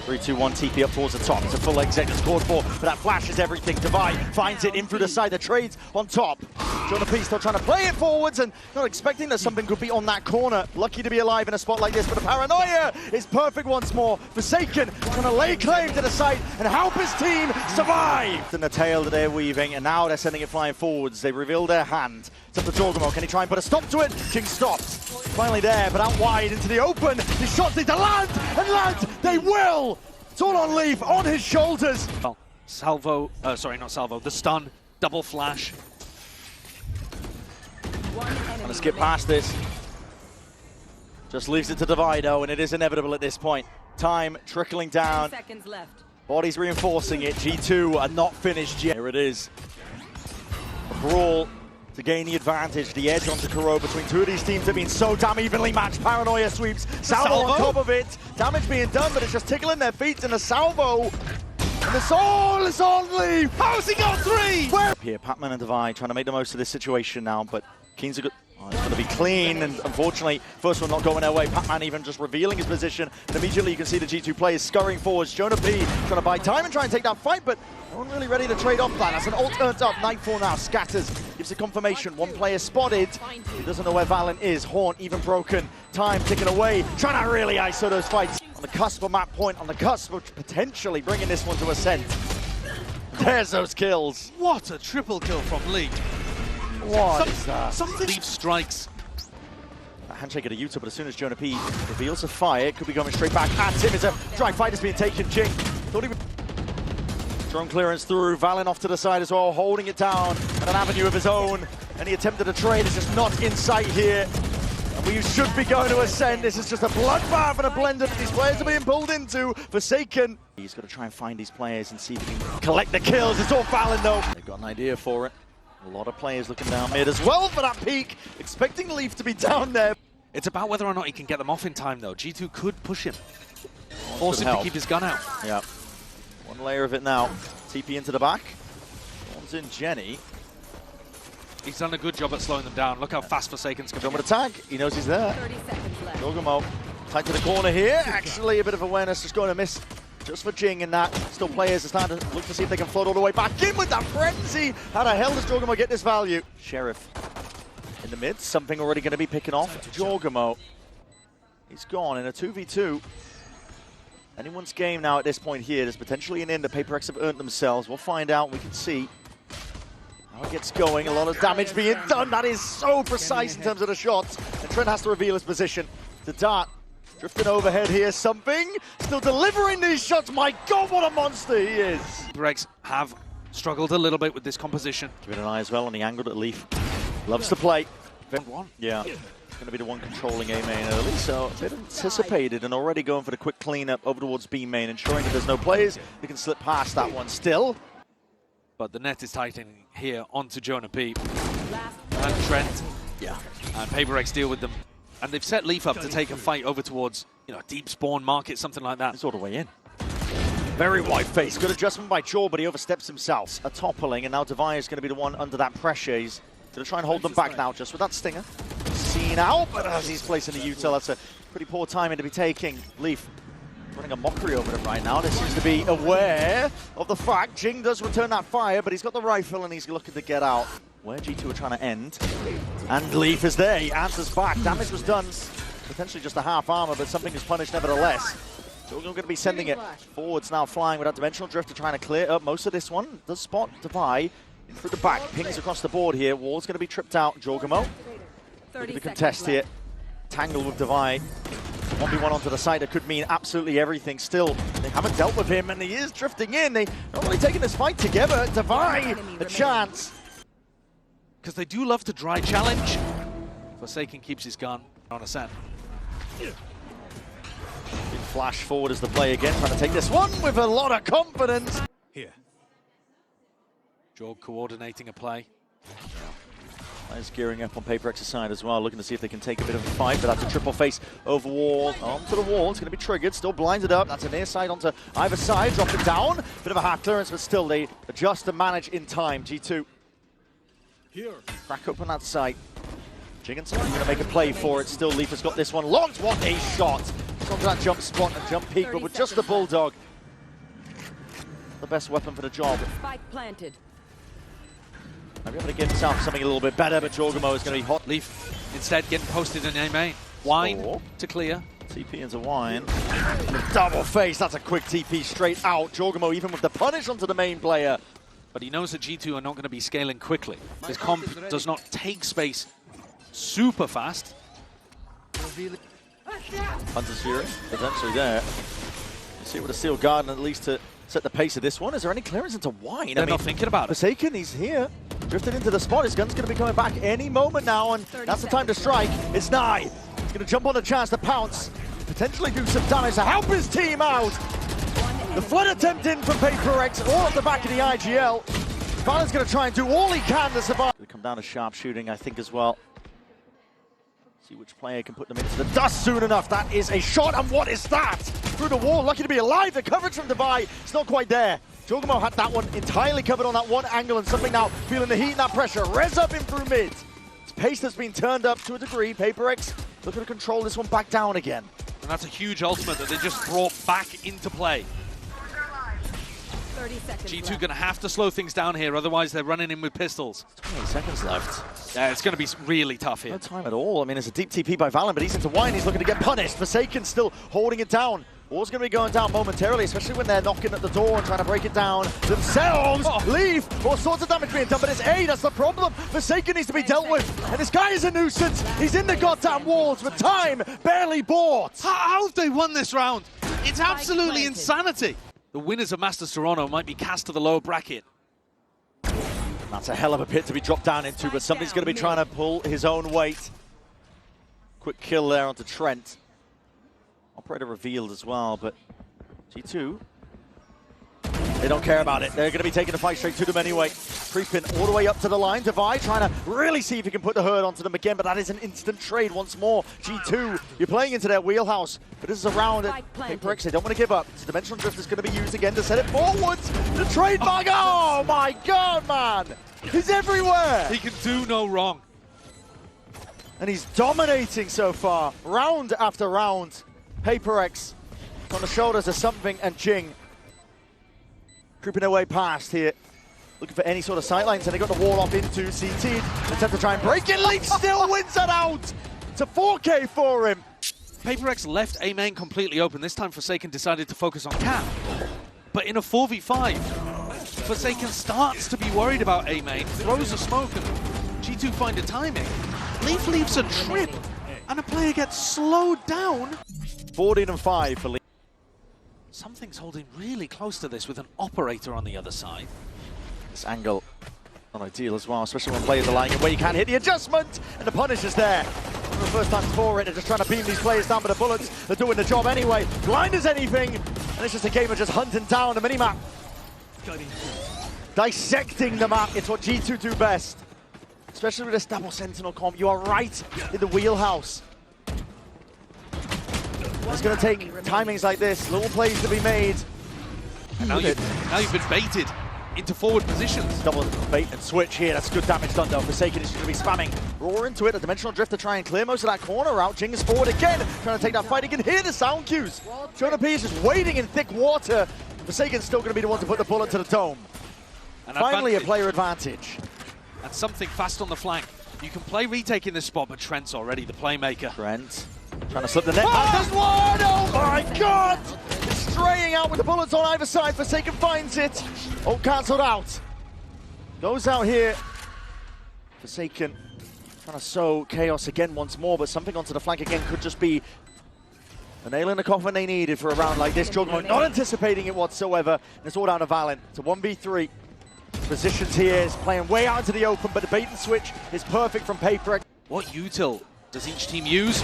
3-2-1 TP up towards the top. It's a full exec that's called for, but that flash is everything. Divide finds it in through the side. The trades on top. Jonah P still trying to play it forwards and not expecting that something could be on that corner. Lucky to be alive in a spot like this, but the paranoia is perfect once more. Forsaken trying to lay claim to the site and help his team survive. In the tail that they're weaving, and now they're sending it flying forwards. They reveal their hand. It's up to Jorgamo. Can he try and put a stop to it? King stops. Finally there, but out wide into the open. His shots need to land, and land they will. It's all on Leaf, on his shoulders. Well, salvo, sorry, not salvo, the stun, double flash. Gonna skip past this. Just leaves it to Divido, and it is inevitable at this point. Time trickling down. 10 seconds left. Bodies reinforcing it. G2 are not finished yet. Here it is. A brawl to gain the advantage. The edge onto Kuro between two of these teams have been so damn evenly matched. Paranoia sweeps. Salvo on top of it. Damage being done, but it's just tickling their feet in a salvo. And it's all is on Leaf. How's he got three? Here, Patman and Divide trying to make the most of this situation now, but Keen's a good... Oh, it's going to be clean, and unfortunately, first one not going their way. Patman even just revealing his position, and immediately you can see the G2 players scurrying forwards. Jonah P trying to buy time and try and take that fight, but no one really ready to trade off that. That's an ult earned up. Nightfall now scatters, gives a confirmation. One player spotted. He doesn't know where Valen is. Haunt even broken. Time ticking away, trying to really ISO those fights. On the cusp of map point, on the cusp of potentially bringing this one to ascent. There's those kills. What a triple kill from Lee. What is that? Something Leaf strikes. A handshake at a Utah, but as soon as Jonah P reveals a fire, it could be going straight back at him. It's a dry fight that's being taken. Jing thought he would. Drone clearance through. Valen off to the side as well, holding it down at an avenue of his own. Any attempt at a trade is just not in sight here. And we should be going to Ascend. This is just a bloodbath and a blender that these players are being pulled into. Forsaken. He's got to try and find these players and see if he can collect the kills. It's all Fallon though. They've got an idea for it. A lot of players looking down mid as well for that peak. Expecting Leaf to be down there. It's about whether or not he can get them off in time though. G2 could push him. Force him to keep his gun out. Yeah. One layer of it now. TP into the back. One's in Jenny. He's done a good job at slowing them down. Look how fast Forsaken's coming. Jump with a tag. He knows he's there. 30 seconds left. Jogamo tight to the corner here. Actually, a bit of awareness just going to miss just for Jing in that. Still players are starting to look to see if they can float all the way back in with that frenzy. How the hell does Jogamo get this value? Sheriff in the mid. Something already going to be picking off. Jogamo. He's gone in a 2v2. Anyone's game now at this point here. There's potentially an end that PRX have earned themselves. We'll find out. We can see how it gets going. A lot of damage being done. That is so precise in terms of the shots. And Trent has to reveal his position. The dart drifting overhead here. Something still delivering these shots. My God, what a monster he is. PRX have struggled a little bit with this composition. Give it an eye as well on the angle that Leaf loves to play. One. Yeah. Going to be the one controlling A main early, so a bit anticipated and already going for the quick cleanup over towards B main, ensuring that there's no players who can slip past that one still. But the net is tightening here onto Jonah P. And Trent. Yeah. And PRX deal with them. And they've set Leaf up to take a fight over towards, you know, deep spawn market, something like that. It's all the way in. Very wide face. Good adjustment by Jaw, but he oversteps himself. A toppling, and now Devi is going to be the one under that pressure. He's going to try and hold them back now just with that stinger. Seen out, but as he's placing the util, that's a pretty poor timing to be taking. Leaf running a mockery over them right now. They seems to be aware of the fact Jing does return that fire, but he's got the rifle and he's looking to get out. Where G2 are trying to end. And Leaf is there. He answers back. Damage was done. Potentially just a half armor, but something is punished nevertheless. So we're going to be sending it forwards now, flying without Dimensional Drifter, trying to clear up most of this one. Does spot Devi in through the back. Pings across the board here. Wall's going to be tripped out. Jogamo. Look at the contest here. Tangle with Devi. 1v1 onto the side. That could mean absolutely everything. Still, they haven't dealt with him, and he is drifting in. They're not really taking this fight together. Devi, a chance. Because they do love to dry challenge. Forsaken keeps his gun on Ascend. Big flash forward as the play again, trying to take this one with a lot of confidence. Here. Jorg coordinating a play. Players gearing up on PRX's side as well, looking to see if they can take a bit of a fight, but that's a triple face over wall, onto the wall. It's going to be triggered, still blinded up. That's a near side onto either side, drop it down. Bit of a half clearance, but still they adjust and manage in time. G2. Here. Crack open that site. Jigginson going to make a play for it. Still, Leaf has got this one locked. What a shot. It's onto that jump spot and jump peak, but with just the Bulldog. The best weapon for the job. Spike planted. Maybe able to give himself something a little bit better, but Jogamo is going to be hot. Leaf instead getting posted in A main. Wine to clear. TP into Wine. And a double face. That's a quick TP straight out. Jogamo even with the punish onto the main player. But he knows that G2 are not going to be scaling quickly. His comp does not take space super fast. Hunter's Fury potentially there. You see what a Steel Garden at least to set the pace of this one. Is there any clearance into Wine? They're not thinking about it. Forsaken, he's here. Drifted into the spot. His gun's going to be coming back any moment now, and that's the time to strike. It's Nye. He's going to jump on the chance to pounce. Potentially do some damage to help his team out. The flood attempt in from PRX, all at the back of the IGL. Fallon's going to try and do all he can to survive. They come down to sharp shooting, I think, as well. See which player can put them into the dust soon enough. That is a shot, and what is that? Through the wall, lucky to be alive. The coverage from Devi, it's not quite there. Jogamo had that one entirely covered on that one angle, and something now feeling the heat and that pressure. Res up in through mid. His pace has been turned up to a degree. PRX looking to control this one back down again. And that's a huge ultimate that they just brought back into play. 30 seconds G2 going to have to slow things down here, otherwise they're running in with pistols. 28 seconds left. Yeah, it's going to be really tough here. No time at all. I mean, it's a deep TP by Valorant, but he's into Wine. He's looking to get punished. Forsaken still holding it down. Wall's going to be going down momentarily, especially when they're knocking at the door and trying to break it down themselves. Leave. All sorts of damage being done, but it's A. That's the problem. Forsaken needs to be dealt with. And this guy is a nuisance. He's in the goddamn walls, but time barely bought. How have they won this round? It's absolutely insanity. The winners of Masters Toronto might be cast to the lower bracket. That's a hell of a pit to be dropped down into, but somebody's going to be trying to pull his own weight. Quick kill there onto Trent. Operator revealed as well, but G2, they don't care about it. They're going to be taking the fight straight to them anyway. Creeping all the way up to the line. Divide trying to really see if he can put the hurt onto them again, but that is an instant trade once more. G2, you're playing into their wheelhouse, but this is a round at PRX. They don't want to give up. This Dimensional Drift is going to be used again to set it forwards. The trade bug. Oh my god, man! He's everywhere! He can do no wrong. And he's dominating so far, round after round. PRX on the shoulders of something, and Jing creeping their way past here, looking for any sort of sightlines, and they got the wall off into CT. Attempt to try and break it. Leaf still wins it out. It's a 4K for him. PRX left A main completely open. This time Forsaken decided to focus on Cap. But in a 4v5, Forsaken starts to be worried about A main, throws a smoke, and G2 find a timing. Leaf leaves a trip, and a player gets slowed down. 14-5 for Leaf. Something's holding really close to this with an operator on the other side. This angle not ideal as well, especially when players are lying in where you can't hit the adjustment, and the punish is there. For the first time for it, they're just trying to beam these players down, but the bullets are doing the job anyway. Blind as anything, and it's just a game of just hunting down the minimap. Dissecting the map, it's what G2 do best. Especially with this double sentinel comp, you are right in the wheelhouse. It's going to take timings like this, little plays to be made. And now you've been baited into forward positions. Double bait and switch here, that's good damage done though. Forsaken is going to be spamming. Roar into it, a Dimensional Drift to try and clear most of that corner out. Jing is forward again, trying to take that fight. He can hear the sound cues. Jonah P is just waiting in thick water. Forsaken's still going to be the one to put the bullet to the dome. And finally a player advantage. And something fast on the flank. You can play retake in this spot, but Trent's already the playmaker. Trent trying to slip the net past this one. Oh my god! It's straying out with the bullets on either side. Forsaken finds it. Oh, cancelled out. Goes out here. Forsaken trying to sow chaos again once more, but something onto the flank again could just be a nail in the coffin they needed for a round like this. Juggernaut not anticipating it whatsoever. And it's all down to Valen. It's a 1v3. Positions here is playing way out into the open, but the bait and switch is perfect from PRX. What util does each team use?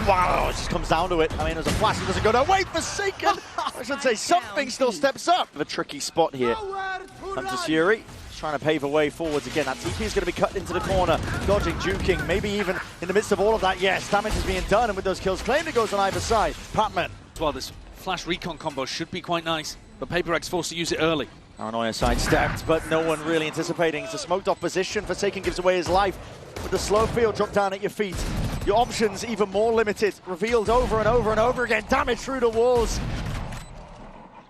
Wow, it just comes down to it. I mean, there's a flash, it doesn't go no way. Forsaken! I should say something still steps up. A tricky spot here. Hunter's Fury trying to pave a way forwards again. That TP is going to be cut into the corner, dodging, juking, maybe even in the midst of all of that. Yes, damage is being done, and with those kills claimed, it goes on either side. Patman. Well, this flash recon combo should be quite nice, but PRX forced to use it early. Paranoia sidestepped, but no one really anticipating. It's a smoked off position. Forsaken gives away his life. With the slow field drop down at your feet, your options even more limited. Revealed over and over and over again. Damage through the walls.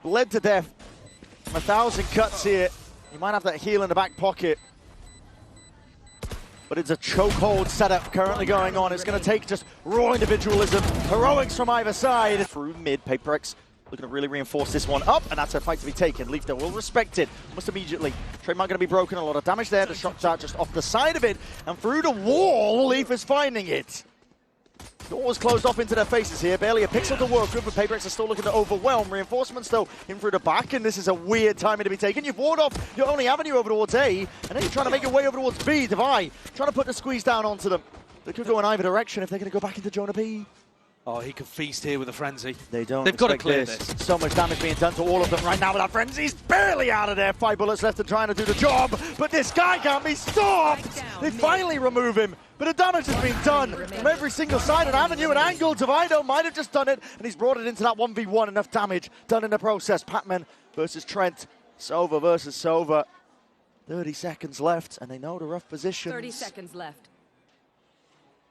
Bled to death. 1,000 cuts here. You might have that heal in the back pocket. But it's a chokehold setup currently going on. It's going to take just raw individualism. Heroics from either side. Through mid, PRX looking to really reinforce this one up, and that's a fight to be taken. Leaf, though, will respect it almost immediately. Trademark going to be broken, a lot of damage there. The shot dart just off the side of it, and through the wall, Leaf is finding it. Door was closed off into their faces here. Barely a pixel to work with, but PRX are still looking to overwhelm. Reinforcements, though, in through the back, and this is a weird timing to be taken. You've ward off your only avenue over towards A, and then you're trying to make your way over towards B. Divide, trying to put the squeeze down onto them. They could go in either direction if they're going to go back into Jonah P. Oh, he could feast here with a frenzy. They don't. They've got to clear this. So much damage being done to all of them right now, but that frenzy's barely out of there. 5 bullets left and trying to do the job, but this guy can't be stopped. They finally remove him, but the damage has been done from every single side and avenue and angle. Divido might have just done it, and he's brought it into that 1v1. Enough damage done in the process. Patman versus Trent. Sova versus Sova. 30 seconds left, and they know the rough positions. 30 seconds left.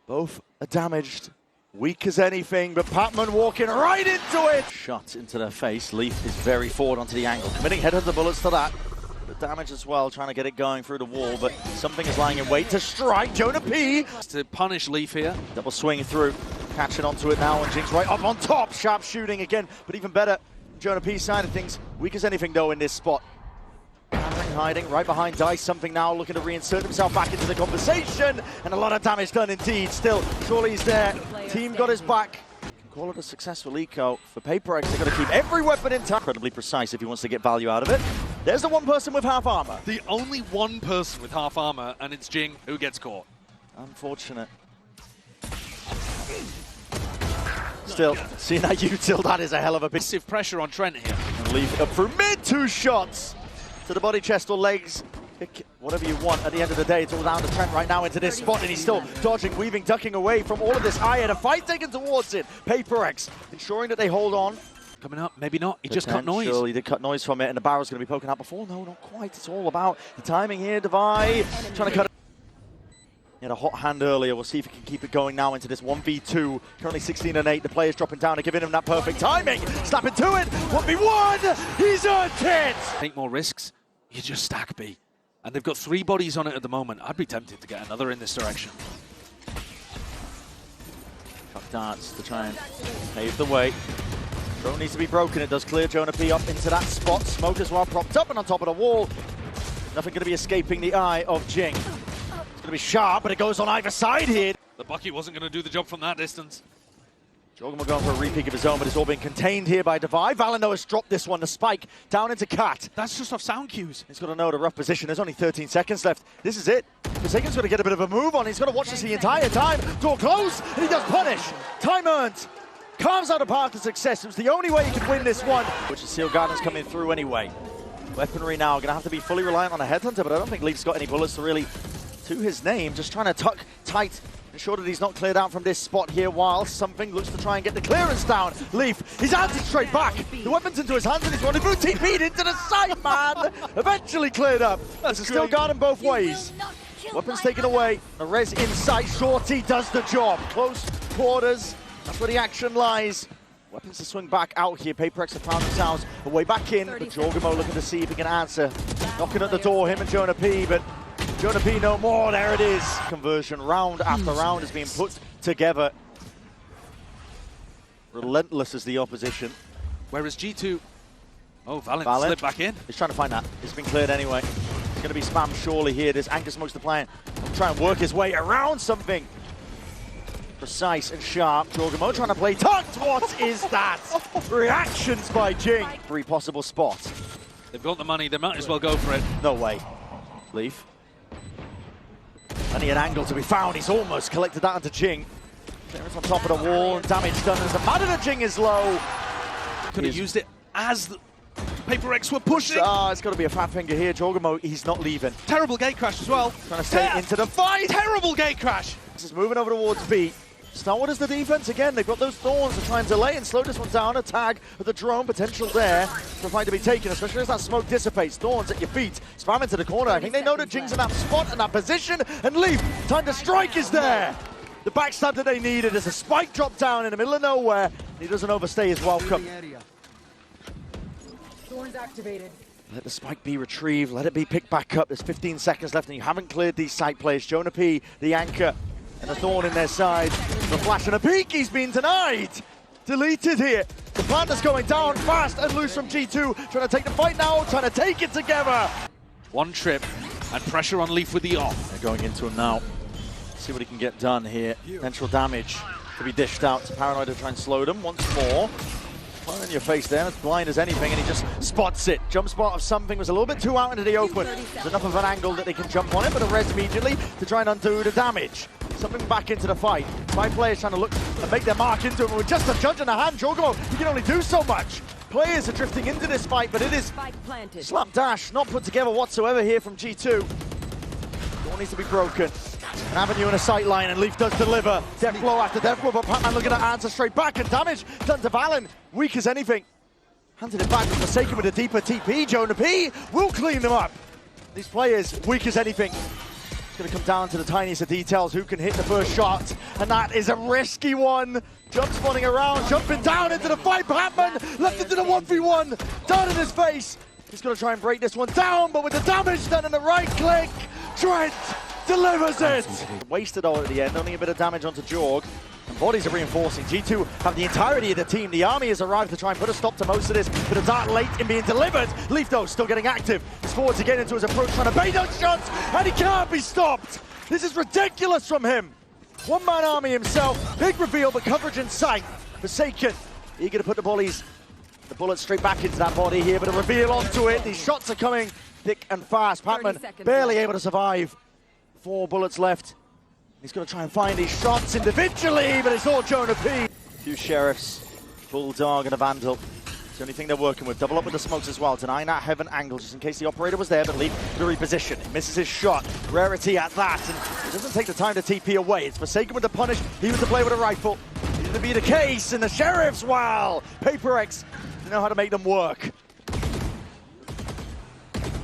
Both are damaged. Weak as anything, but Patman walking right into it. Shot into their face. Leaf is very forward onto the angle. Committing head of the bullets to that. The damage as well, trying to get it going through the wall, but something is lying in wait to strike. Jonah P. To punish Leaf here. Double swing through. Catching onto it now, and Jinx right up on top. Sharp shooting again, but even better, Jonah P's side of things. Weak as anything, though, in this spot. Hiding right behind Dice, something now looking to reinsert himself back into the conversation, and a lot of damage done indeed. Still, surely he's there. Team got his back. Call it a successful eco for PRX. They've got to keep every weapon intact. Incredibly precise if he wants to get value out of it. There's the one person with half armor. The only one person with half armor, and it's Jing who gets caught. Unfortunate. Still, seeing that util, that is a hell of a bit. Massive pressure on Trent here. And leave it up through mid, 2 shots to the body, chest or legs. Pick whatever you want. At the end of the day, it's all down to Trent right now into this spot, and he's still dodging, weaving, ducking away from all of this iron. A fight taken towards it. PRX ensuring that they hold on. Coming up, maybe not. He just cut noise. He did cut noise from it, and the barrel's going to be poking out before. No, not quite. It's all about the timing here. Devi trying to cut it. He had a hot hand earlier. We'll see if he can keep it going now into this 1v2. Currently 16 and 8. The players dropping down and giving him that perfect timing. Snap into it. 1v1. He's earned it. Take more risks. You just stack B. And they've got 3 bodies on it at the moment. I'd be tempted to get another in this direction. Chuck darts to try and pave the way. Drone needs to be broken. It does clear Jonah P up into that spot. Smoke as well propped up and on top of the wall. Nothing going to be escaping the eye of Jing. It's going to be sharp, but it goes on either side here. The Bucky wasn't going to do the job from that distance. Jorgen going for a repeat of his own, but it's all been contained here by Devi. Valorant has dropped this one. The spike down into Cat. That's just off sound cues. He's got to know the rough position. There's only 13 seconds left. This is it. Forsaken's going to get a bit of a move on. He's got to watch this the entire time. Door closed, and he does punish. Time earned. Carves out a path to success. It was the only way he could win this one. Which is Seal Garden's coming through anyway. Weaponry now. Going to have to be fully reliant on a headhunter, but I don't think Leaf's got any bullets to really to his name. Just trying to tuck tight. Ensure that he's not cleared out from this spot here while something looks to try and get the clearance down. Leaf, he's answered straight back. The weapon's into his hands and he's running through TP'd into the side, man. Eventually cleared up. There's a still guard him both ways. Weapons taken away. The res in sight. Shorty does the job. Close quarters. That's where the action lies. Weapons to swing back out here. PRX have found themselves a way back in. But Jorgamo looking to see if he can answer. Knocking at the door, him and Jonah P, but Jonah P no more, there it is. Conversion round after round is being put together. Relentless as the opposition. Whereas G2, oh, Valorant slipped back in. He's trying to find that. It's been cleared anyway. It's going to be spammed surely here. There's Anchor Smokes the plan. Try and work his way around something. Precise and sharp. Jorgamo trying to play tucked. What is that? Reactions by Jing. 3 possible spots. They've got the money, they might as well go for it. No way. Leaf. Plenty an angle to be found. He's almost collected that onto Jing. Clearance on top of the wall and damage done. As the matter that Jing is low. Could have used it as the PRX were pushing. It's got to be a fat finger here. Jorgamo, he's not leaving. Terrible gate crash as well. Trying to stay into the fight. Terrible gate crash. This is moving over towards B. Starwood is the defense again. They've got those thorns to try and delay and slow this one down. A tag with the drone potential there for a fight to be taken, especially as that smoke dissipates. Thorns at your feet, spam into the corner. I think they know that Jing's in that spot and that position. And Leaf, time to strike is there. The backstab that they needed as a spike drop down in the middle of nowhere. He doesn't overstay his welcome. Thorns activated. Let the spike be retrieved. Let it be picked back up. There's 15 seconds left and you haven't cleared these side players. Jonah P, the anchor. And a thorn in their side. The flash and a peek, he's been denied. Deleted here. The Panthers going down fast and loose from G2. Trying to take the fight now, trying to take it together. One trip and pressure on Leaf with the off. They're going into him now. See what he can get done here. Potential damage to be dished out to Paranoid to try and slow them once more. Fire in your face there, as blind as anything, and he just spots it. Jump spot of something was a little bit too out into the open. There's enough of an angle that they can jump on it, but a res immediately to try and undo the damage. Something back into the fight. 5 players trying to look and make their mark into him. With just a judge in the hand, Jorgamo, he can only do so much. Players are drifting into this fight, but it is slapdash, not put together whatsoever here from G2. Door needs to be broken. An avenue and a sight line, and Leaf does deliver. Death blow after death blow, but Pac-Man looking to answer straight back, and damage done to Valen. Weak as anything. Handed it back, but Forsaken with a deeper TP. Jonah P will clean them up. These players, weak as anything. It's going to come down to the tiniest of details. Who can hit the first shot? And that is a risky one. Jump spawning around, jumping down into the fight. Pac-Man left into the 1v1. Down in his face. He's going to try and break this one down, but with the damage done in the right click, Trent delivers it! Wasted all at the end, only a bit of damage onto Jorg. And bodies are reinforcing. G2 have the entirety of the team. The army has arrived to try and put a stop to most of this, but a dart late in being delivered. Leaf though still getting active. He's forwards again into his approach, trying to bait those shots, and he can't be stopped! This is ridiculous from him! One-man army himself, big reveal, but coverage in sight. Forsaken, eager to put the volleys The bullet straight back into that body here, but a reveal onto it. These shots are coming thick and fast. Patman barely able to survive. 4 bullets left. He's going to try and find these shots individually, but it's all Jonah P. A few Sheriffs, Bulldog and a Vandal. It's the only thing they're working with. Double up with the smokes as well, denying that heaven angle just in case the operator was there, but Leaf to reposition. He misses his shot. Rarity at that, and he doesn't take the time to TP away. It's Forsaken with the punish. He was to play with a rifle. Needed to be the case, and the Sheriffs, wow! PRX, you know how to make them work.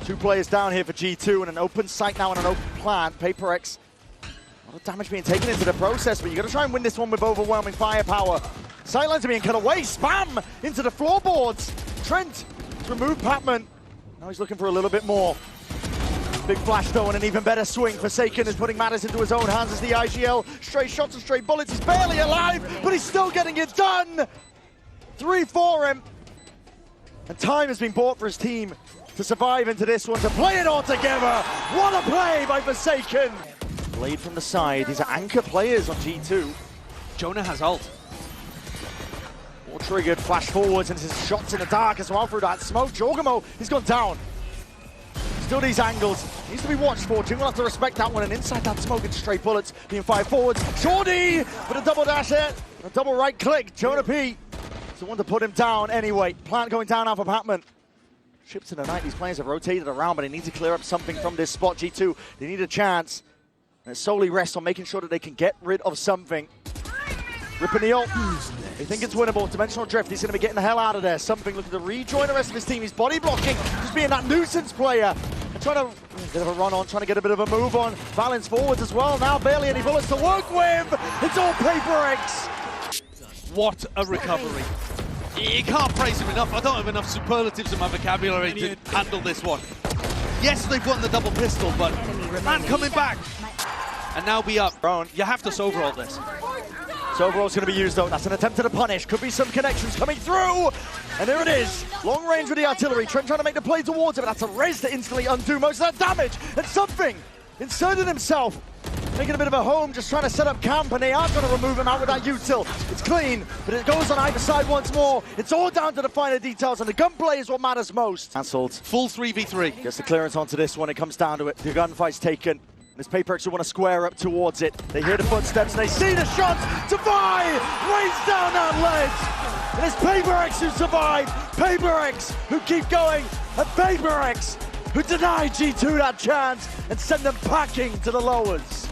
2 players down here for G2 and an open site now and an open plan. PRX, a lot of damage being taken into the process, but you've got to try and win this one with overwhelming firepower. Sightlines are being cut away, spam into the floorboards. Trent to remove Patman. Now he's looking for a little bit more. Big flash though, and an even better swing. Forsaken is putting matters into his own hands as the IGL. Straight shots and straight bullets. He's barely alive, but he's still getting it done. 3 for him. And time has been bought for his team to survive into this one, to play it all together. What a play by Forsaken. Blade from the side. These are anchor players on G2. Jonah has ult. All triggered, flash forwards, and his shots in the dark as well through that smoke. Jorgamo, he's gone down. Still these angles. Needs to be watched for. Jing will have to respect that one, and inside that smoke, it's straight bullets being fired forwards. Shorty with a double dash there. A double right click. Jonah P. It's the one to put him down anyway. Plant going down now for Patman. Ships in the night. These players have rotated around, but they need to clear up something from this spot. G2, they need a chance. And it solely rests on making sure that they can get rid of something. Ripping the ult. They think it's winnable. Dimensional Drift, he's going to be getting the hell out of there. Something looking to rejoin the rest of his team. He's body blocking, just being that nuisance player. And trying to, a bit of a run on, trying to get a bit of a move on. Balance forwards as well. Now barely any bullets to work with. It's all PRX. What a recovery. You can't praise him enough. I don't have enough superlatives in my vocabulary to handle this one. Yes, they've won the double pistol, but man coming back. And now be up. You have to Sovereign this. Sovereign's going to be used though. That's an attempt at a punish. Could be some connections coming through. And there it is. Long range with the artillery. Trent trying to make the play towards it, but that's a res to instantly undo most of that damage. And something inserted himself. Making a bit of a home, just trying to set up camp, and they are going to remove him out with that util. It's clean, but it goes on either side once more. It's all down to the finer details, and the gunplay is what matters most. Cancelled. Full 3v3. Gets the clearance onto this one. It comes down to it. The gunfight's taken. This PRX will want to square up towards it. They hear the footsteps, and they see the shot. Tavai rains down that ledge. And it's PRX who survive. PRX who keep going. And PRX who deny G2 that chance and send them packing to the lowers.